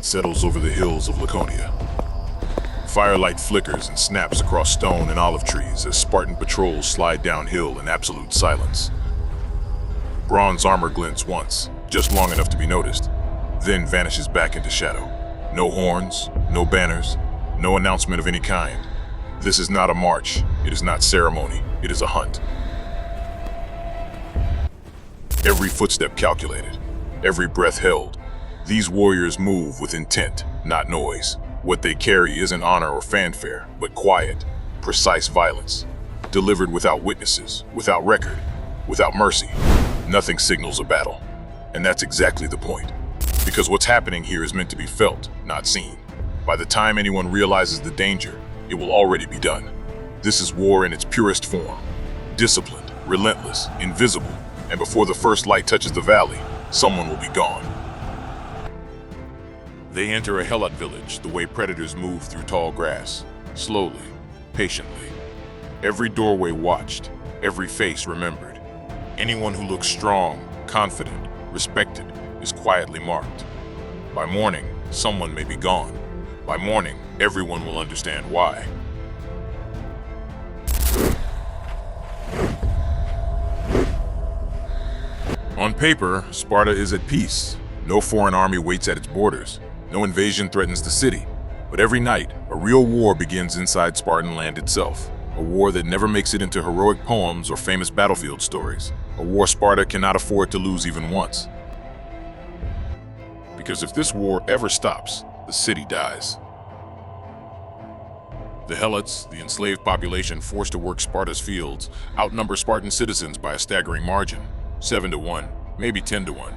settles over the hills of Laconia. Firelight flickers and snaps across stone and olive trees as Spartan patrols slide downhill in absolute silence. Bronze armor glints once, just long enough to be noticed, then vanishes back into shadow. No horns, no banners, no announcement of any kind. This is not a march, it is not ceremony, it is a hunt. Every footstep calculated, every breath held. These warriors move with intent, not noise. What they carry isn't honor or fanfare, but quiet, precise violence, delivered without witnesses, without record, without mercy. Nothing signals a battle. And that's exactly the point. Because what's happening here is meant to be felt, not seen. By the time anyone realizes the danger, it will already be done. This is war in its purest form. Disciplined, relentless, invisible, and before the first light touches the valley, someone will be gone. They enter a helot village the way predators move through tall grass, slowly, patiently. Every doorway watched, every face remembered. Anyone who looks strong, confident, respected is quietly marked. By morning, someone may be gone. By morning, everyone will understand why. On paper, Sparta is at peace. No foreign army waits at its borders. No invasion threatens the city. But every night, a real war begins inside Spartan land itself. A war that never makes it into heroic poems or famous battlefield stories. A war Sparta cannot afford to lose even once. Because if this war ever stops, the city dies. The helots, the enslaved population forced to work Sparta's fields, outnumber Spartan citizens by a staggering margin. 7 to 1, maybe 10 to 1.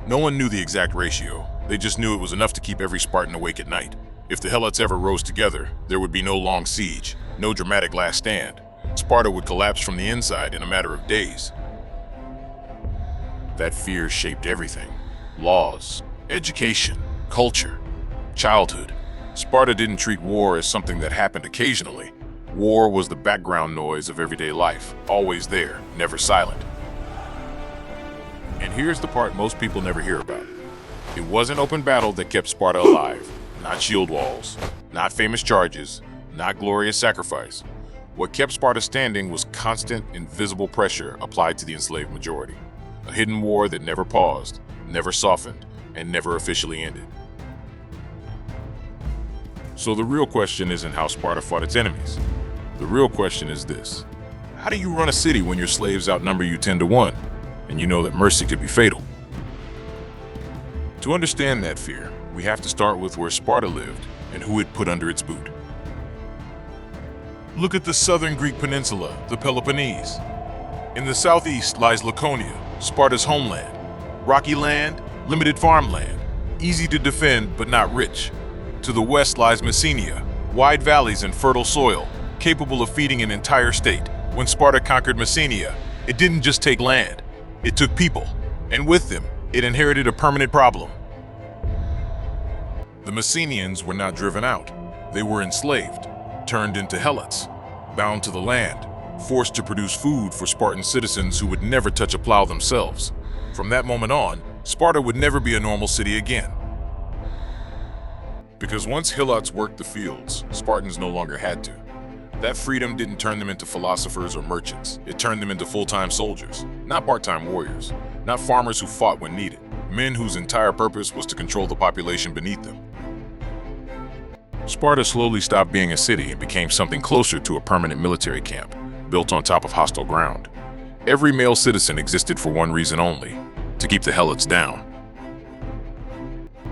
No one knew the exact ratio. They just knew it was enough to keep every Spartan awake at night. If the helots ever rose together, there would be no long siege, no dramatic last stand. Sparta would collapse from the inside in a matter of days. That fear shaped everything. Laws, education, culture, childhood. Sparta didn't treat war as something that happened occasionally. War was the background noise of everyday life, always there, never silent. And here's the part most people never hear about. It wasn't open battle that kept Sparta alive, not shield walls, not famous charges, not glorious sacrifice. What kept Sparta standing was constant, invisible pressure applied to the enslaved majority. A hidden war that never paused, never softened, and never officially ended. So the real question isn't how Sparta fought its enemies. The real question is this: how do you run a city when your slaves outnumber you 10 to 1, and you know that mercy could be fatal? To understand that fear, we have to start with where Sparta lived and who it put under its boot. Look at the southern Greek peninsula, the Peloponnese. In the southeast lies Laconia, Sparta's homeland. Rocky land, limited farmland, easy to defend but not rich. To the west lies Messenia, wide valleys and fertile soil, capable of feeding an entire state. When Sparta conquered Messenia, it didn't just take land, it took people, and with them, it inherited a permanent problem. The Messenians were not driven out. They were enslaved, turned into helots, bound to the land, forced to produce food for Spartan citizens who would never touch a plow themselves. From that moment on, Sparta would never be a normal city again. Because once helots worked the fields, Spartans no longer had to. That freedom didn't turn them into philosophers or merchants. It turned them into full-time soldiers, not part-time warriors, not farmers who fought when needed, men whose entire purpose was to control the population beneath them. Sparta slowly stopped being a city and became something closer to a permanent military camp, built on top of hostile ground. Every male citizen existed for one reason only: to keep the helots down.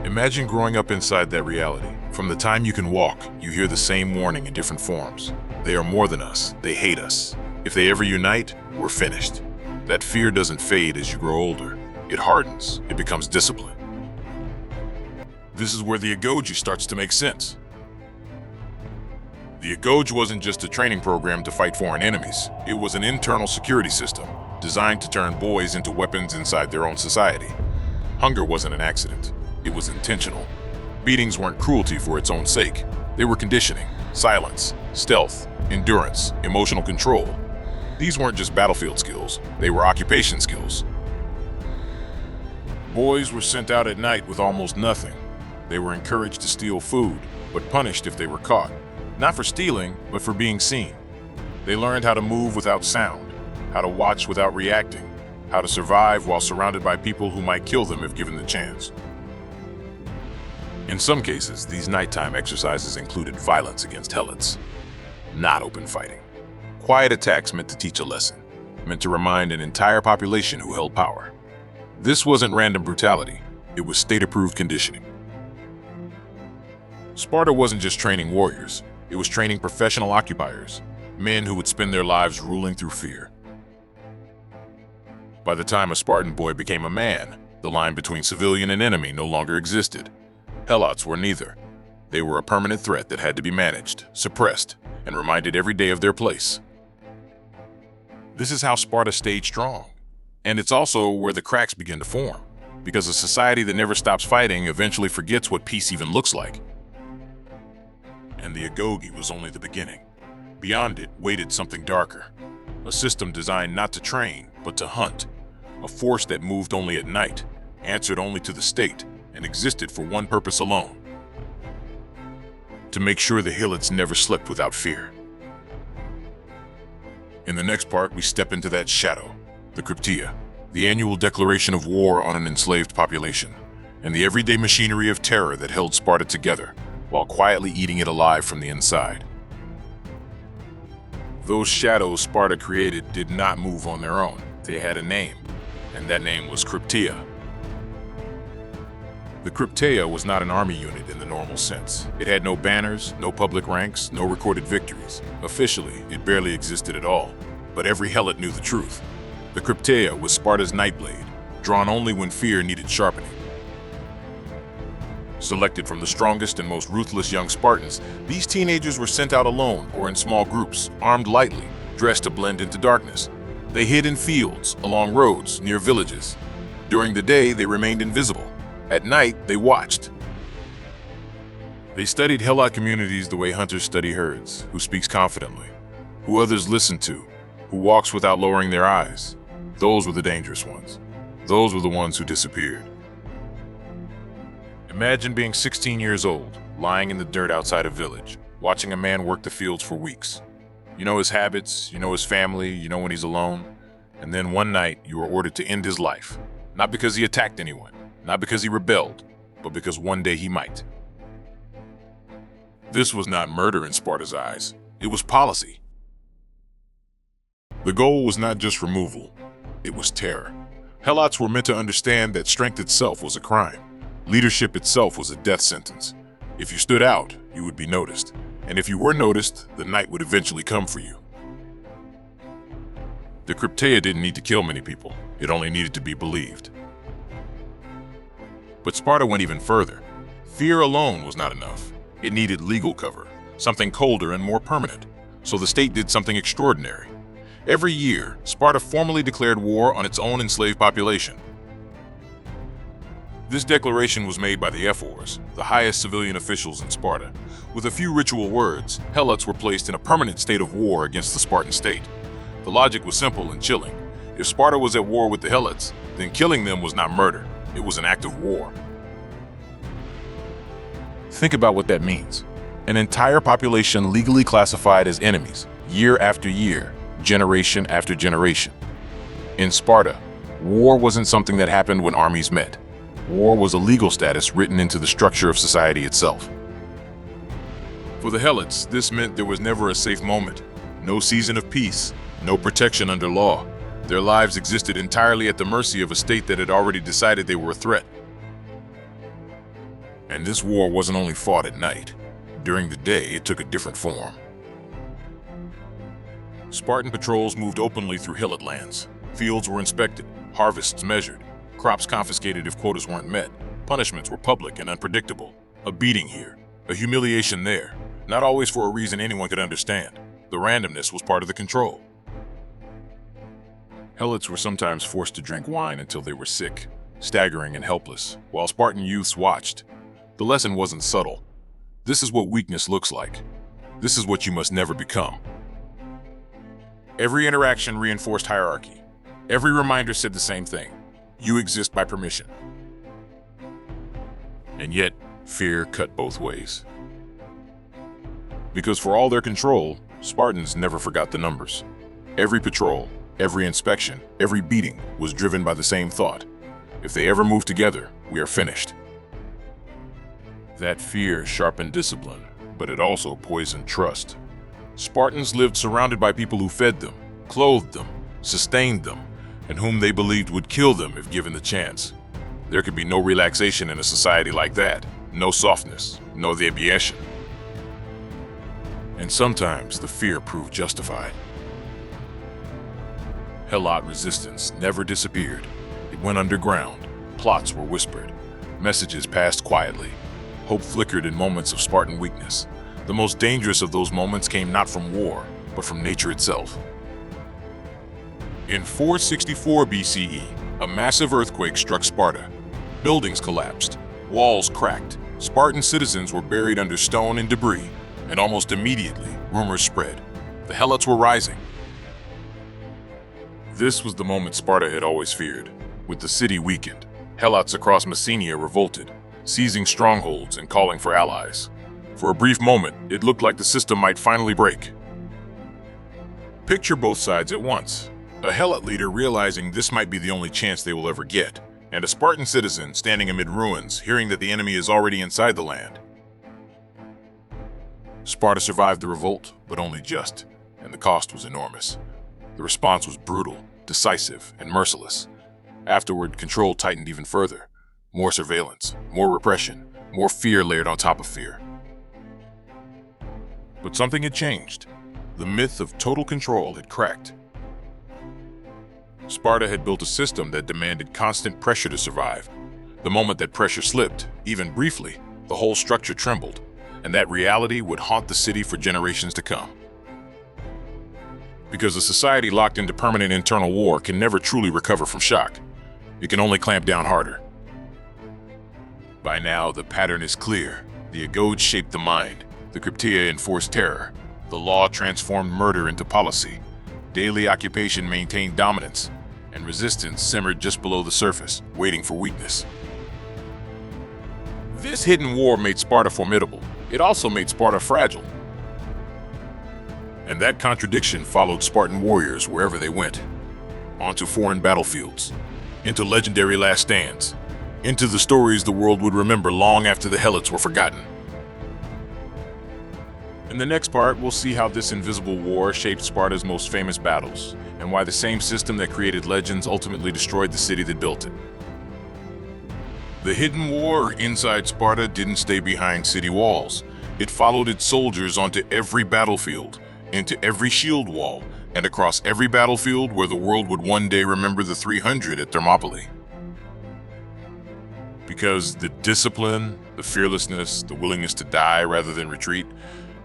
Imagine growing up inside that reality. From the time you can walk, you hear the same warning in different forms. They are more than us. They hate us. If they ever unite, we're finished. That fear doesn't fade as you grow older. It hardens. It becomes discipline. This is where the agoge starts to make sense. The agoge wasn't just a training program to fight foreign enemies. It was an internal security system designed to turn boys into weapons inside their own society. Hunger wasn't an accident. It was intentional. Beatings weren't cruelty for its own sake. They were conditioning, silence, stealth, endurance, emotional control. These weren't just battlefield skills, they were occupation skills. Boys were sent out at night with almost nothing. They were encouraged to steal food, but punished if they were caught, not for stealing, but for being seen. They learned how to move without sound, how to watch without reacting, how to survive while surrounded by people who might kill them if given the chance. In some cases, these nighttime exercises included violence against helots, not open fighting. Quiet attacks meant to teach a lesson, meant to remind an entire population who held power. This wasn't random brutality, it was state-approved conditioning. Sparta wasn't just training warriors, it was training professional occupiers, men who would spend their lives ruling through fear. By the time a Spartan boy became a man, the line between civilian and enemy no longer existed. Helots were neither. They were a permanent threat that had to be managed, suppressed, and reminded every day of their place. This is how Sparta stayed strong. And it's also where the cracks begin to form, because a society that never stops fighting eventually forgets what peace even looks like. And the agoge was only the beginning. Beyond it waited something darker, a system designed not to train, but to hunt, a force that moved only at night, answered only to the state, and existed for one purpose alone: to make sure the helots never slept without fear. In the next part, we step into that shadow, the Krypteia, the annual declaration of war on an enslaved population, and the everyday machinery of terror that held Sparta together, while quietly eating it alive from the inside. Those shadows Sparta created did not move on their own. They had a name, and that name was Krypteia. The Krypteia was not an army unit in the normal sense. It had no banners, no public ranks, no recorded victories. Officially, it barely existed at all, but every helot knew the truth. The Krypteia was Sparta's nightblade, drawn only when fear needed sharpening. Selected from the strongest and most ruthless young Spartans, these teenagers were sent out alone or in small groups, armed lightly, dressed to blend into darkness. They hid in fields, along roads, near villages. During the day, they remained invisible. At night, they watched. They studied helot communities the way hunters study herds, who speaks confidently, who others listen to, who walks without lowering their eyes. Those were the dangerous ones. Those were the ones who disappeared. Imagine being 16 years old, lying in the dirt outside a village, watching a man work the fields for weeks. You know his habits, you know his family, you know when he's alone. And then one night, you are ordered to end his life. Not because he attacked anyone, not because he rebelled, but because one day he might. This was not murder in Sparta's eyes. It was policy. The goal was not just removal. It was terror. Helots were meant to understand that strength itself was a crime. Leadership itself was a death sentence. If you stood out, you would be noticed. And if you were noticed, the night would eventually come for you. The Krypteia didn't need to kill many people. It only needed to be believed. But Sparta went even further. Fear alone was not enough. It needed legal cover, something colder and more permanent. So the state did something extraordinary. Every year, Sparta formally declared war on its own enslaved population. This declaration was made by the ephors, the highest civilian officials in Sparta. With a few ritual words, helots were placed in a permanent state of war against the Spartan state. The logic was simple and chilling. If Sparta was at war with the helots, then killing them was not murder. It was an act of war. Think about what that means. An entire population legally classified as enemies, year after year, generation after generation. In Sparta, war wasn't something that happened when armies met. War was a legal status written into the structure of society itself. For the helots, this meant there was never a safe moment, no season of peace, no protection under law. Their lives existed entirely at the mercy of a state that had already decided they were a threat. And this war wasn't only fought at night. During the day, it took a different form. Spartan patrols moved openly through helot lands. Fields were inspected, harvests measured, crops confiscated if quotas weren't met. Punishments were public and unpredictable. A beating here, a humiliation there, not always for a reason anyone could understand. The randomness was part of the control. Helots were sometimes forced to drink wine until they were sick, staggering and helpless, while Spartan youths watched. The lesson wasn't subtle. This is what weakness looks like. This is what you must never become. Every interaction reinforced hierarchy. Every reminder said the same thing. You exist by permission. And yet, Fear cut both ways. Because for all their control, Spartans never forgot the numbers. Every patrol, every inspection, every beating was driven by the same thought. If they ever move together, we are finished. That fear sharpened discipline, but it also poisoned trust. Spartans lived surrounded by people who fed them, clothed them, sustained them, and whom they believed would kill them if given the chance. There could be no relaxation in a society like that, no softness, no deviation. And sometimes the fear proved justified. Helot resistance never disappeared. It went underground. Plots were whispered. Messages passed quietly. Hope flickered in moments of Spartan weakness. The most dangerous of those moments came not from war, but from nature itself. In 464 BCE, a massive earthquake struck Sparta. Buildings collapsed. Walls cracked. Spartan citizens were buried under stone and debris, and almost immediately, rumors spread. The helots were rising. This was the moment Sparta had always feared. With the city weakened, helots across Messenia revolted, seizing strongholds and calling for allies. For a brief moment, it looked like the system might finally break. Picture both sides at once. A helot leader realizing this might be the only chance they will ever get, and a Spartan citizen standing amid ruins, hearing that the enemy is already inside the land. Sparta survived the revolt, but only just, and the cost was enormous. The response was brutal, decisive, and merciless. Afterward, control tightened even further. More surveillance, more repression, more fear layered on top of fear. But something had changed. The myth of total control had cracked. Sparta had built a system that demanded constant pressure to survive. The moment that pressure slipped, even briefly, the whole structure trembled, and that reality would haunt the city for generations to come. Because a society locked into permanent internal war can never truly recover from shock. It can only clamp down harder. By now, the pattern is clear. The agoge shaped the mind. The Krypteia enforced terror. The law transformed murder into policy. Daily occupation maintained dominance, and resistance simmered just below the surface, waiting for weakness. This hidden war made Sparta formidable. It also made Sparta fragile. And that contradiction followed Spartan warriors wherever they went. Onto foreign battlefields, into legendary last stands, into the stories the world would remember long after the helots were forgotten. In the next part, we'll see how this invisible war shaped Sparta's most famous battles, and why the same system that created legends ultimately destroyed the city that built it. The hidden war inside Sparta didn't stay behind city walls. It followed its soldiers onto every battlefield, into every shield wall, and across every battlefield where the world would one day remember the 300 at Thermopylae. Because the discipline, the fearlessness, the willingness to die rather than retreat,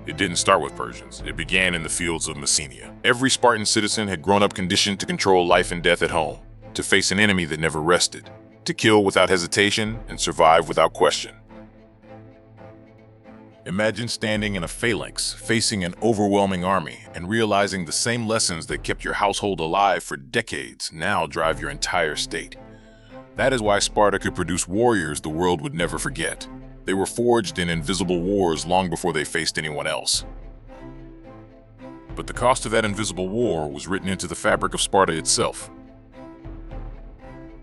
it didn't start with Persians. It began in the fields of Messenia. Every Spartan citizen had grown up conditioned to control life and death at home, to face an enemy that never rested, to kill without hesitation and survive without question. Imagine standing in a phalanx, facing an overwhelming army, and realizing the same lessons that kept your household alive for decades now drive your entire state. That is why Sparta could produce warriors the world would never forget. They were forged in invisible wars long before they faced anyone else. But the cost of that invisible war was written into the fabric of Sparta itself.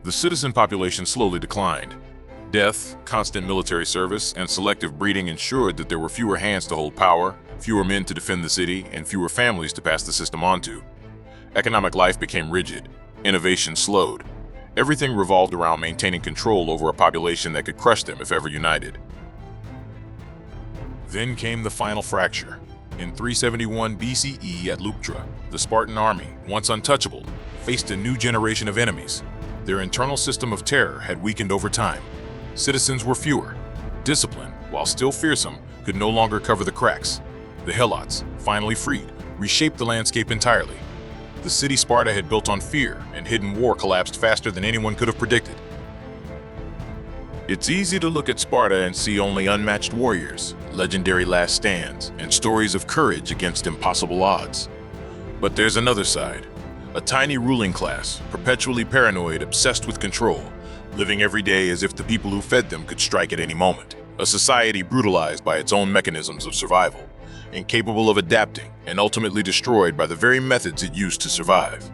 The citizen population slowly declined. Death, constant military service, and selective breeding ensured that there were fewer hands to hold power, fewer men to defend the city, and fewer families to pass the system on to. Economic life became rigid. Innovation slowed. Everything revolved around maintaining control over a population that could crush them if ever united. Then came the final fracture. In 371 BCE at Leuctra, the Spartan army, once untouchable, faced a new generation of enemies. Their internal system of terror had weakened over time. Citizens were fewer. Discipline, while still fearsome, could no longer cover the cracks. The helots, finally freed, reshaped the landscape entirely. The city Sparta had built on fear and hidden war collapsed faster than anyone could have predicted. It's easy to look at Sparta and see only unmatched warriors, legendary last stands, and stories of courage against impossible odds. But there's another side. A tiny ruling class, perpetually paranoid, obsessed with control, living every day as if the people who fed them could strike at any moment. a society brutalized by its own mechanisms of survival, incapable of adapting and ultimately destroyed by the very methods it used to survive.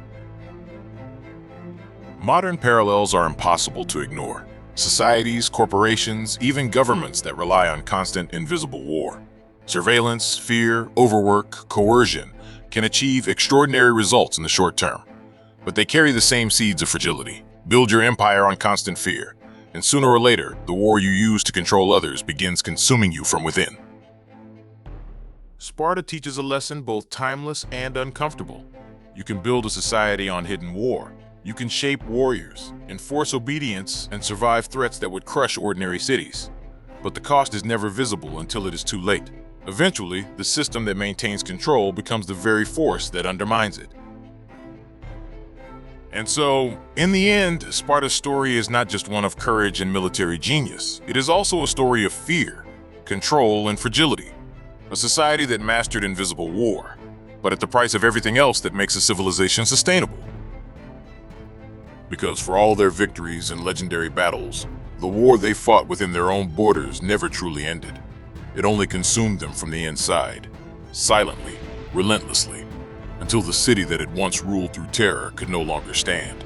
Modern parallels are impossible to ignore. Societies, corporations, even governments that rely on constant invisible war. Surveillance, fear, overwork, coercion can achieve extraordinary results in the short term, but they carry the same seeds of fragility. Build your empire on constant fear, and sooner or later, the war you use to control others begins consuming you from within. Sparta teaches a lesson both timeless and uncomfortable. You can build a society on hidden war. You can shape warriors, enforce obedience, and survive threats that would crush ordinary cities. But the cost is never visible until it is too late. Eventually, the system that maintains control becomes the very force that undermines it. And so, in the end, Sparta's story is not just one of courage and military genius. It is also a story of fear, control, and fragility. A society that mastered invisible war, but at the price of everything else that makes a civilization sustainable. Because for all their victories and legendary battles, the war they fought within their own borders never truly ended. It only consumed them from the inside, silently, relentlessly, until the city that had once ruled through terror could no longer stand.